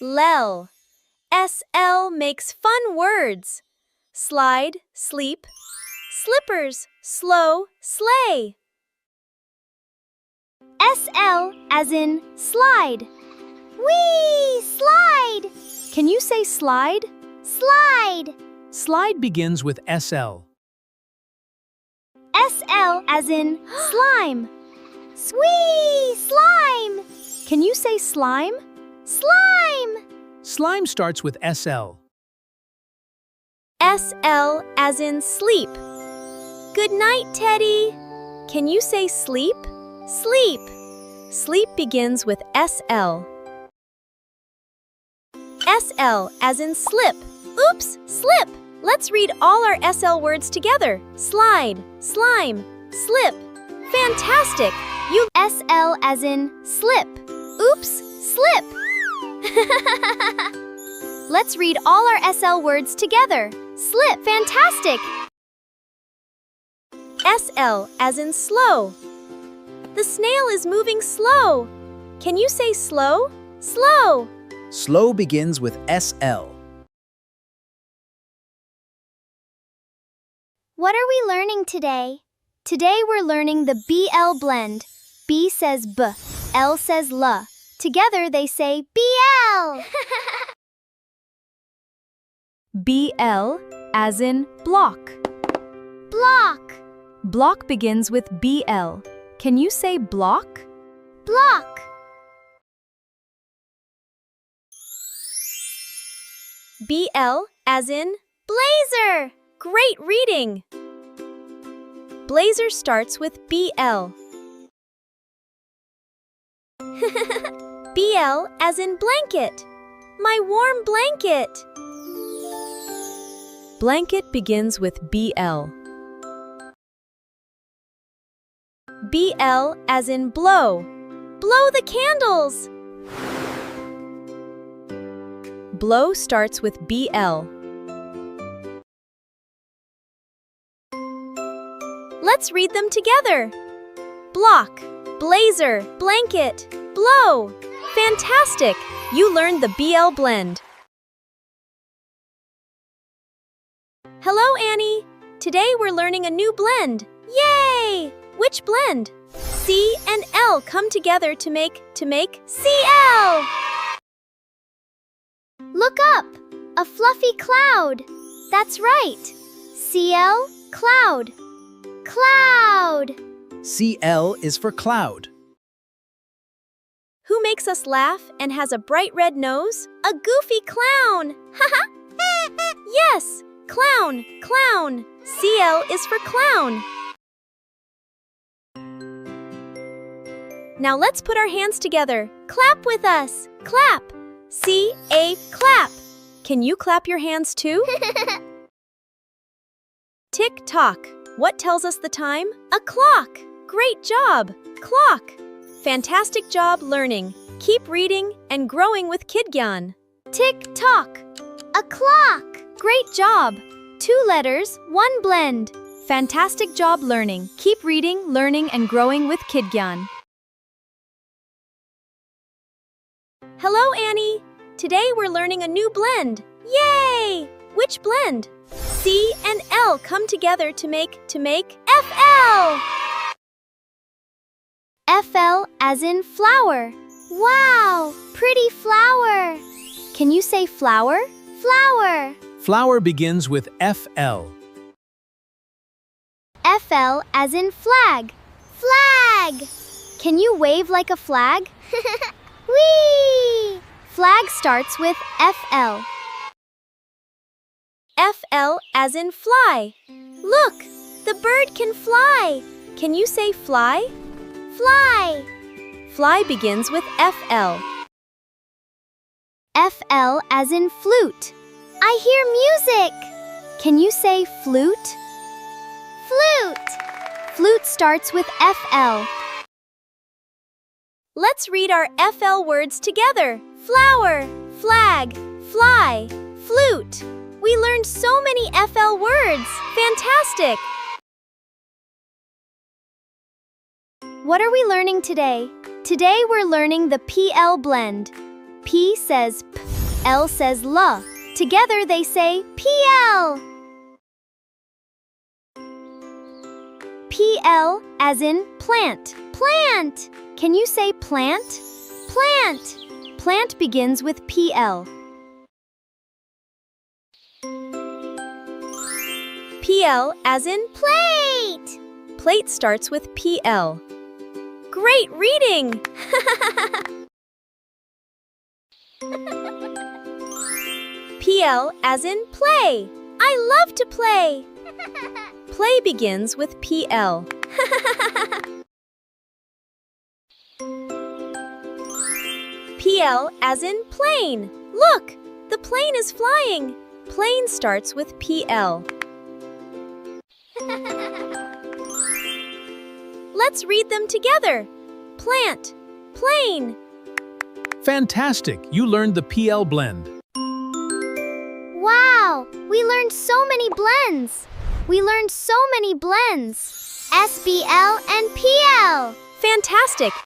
Lel. SL makes fun words. Slide, sleep. Slippers, slow, sleigh. SL as in slide. Whee! Slide! Can you say slide? Slide! Slide begins with SL. SL as in slime. Whee! Slime! Can you say slime? Slime! Slime starts with SL. SL as in sleep. Good night, Teddy. Can you say sleep? Sleep. Sleep begins with SL. SL as in slip. Oops, slip. Let's read all our SL words together. Slide, slime, slip. Fantastic. You SL as in slip. Oops, slip. Let's read all our SL words together. Slip. Fantastic. SL as in slow. The snail is moving slow. Can you say slow? Slow. Slow begins with SL. What are we learning today? Today we're learning the BL blend. B says B, L says L. Together they say BL. BL as in block. Block. Block begins with BL. Can you say block? Block. BL as in blazer. Great reading. Blazer starts with BL. BL as in blanket. My warm blanket. Blanket begins with BL. BL as in blow. Blow the candles. Blow starts with BL. Let's read them together. Block, blazer, blanket, blow. Fantastic! You learned the BL blend. Hello, Annie. Today we're learning a new blend. Yay! Which blend? C and L come together to make CL. Look up! A fluffy cloud. That's right. CL, cloud. Cloud. CL is for cloud. Who makes us laugh and has a bright red nose? A goofy clown. Haha. Yes, clown, clown. CL is for clown. Now let's put our hands together. Clap with us. Clap. C-A, clap. Can you clap your hands too? Tick-tock. What tells us the time? A clock. Great job. Clock. Fantastic job learning. Keep reading and growing with KidGyaan. Tick-tock. A clock. Great job. 2 letters, 1 blend. Fantastic job learning. Keep reading, learning, and growing with KidGyaan. Hello, Annie. Today we're learning a new blend. Yay! Which blend? C and L come together to make FL. FL as in flower. Wow, pretty flower. Can you say flower? Flower. Flower begins with FL. FL as in flag. Flag. Can you wave like a flag? Whee! Flag starts with FL. FL as in fly. Look, the bird can fly. Can you say fly? Fly. Fly begins with FL. FL as in flute. I hear music. Can you say flute? Flute. Flute starts with FL. Let's read our FL words together. Flower, flag, fly, flute. We learned so many FL words. Fantastic! What are we learning today? Today we're learning the PL blend. P says P, L says L. Together they say PL. PL as in plant. Plant. Can you say plant? Plant. Plant begins with PL. PL as in plate. Plate starts with PL. Great reading! PL as in play. I love to play. Play begins with PL. PL as in plane. Look, the plane is flying. Plane starts with PL. Let's read them together. Plant, plane. Fantastic! You learned the PL blend. Wow, we learned so many blends. SBL and PL. Fantastic!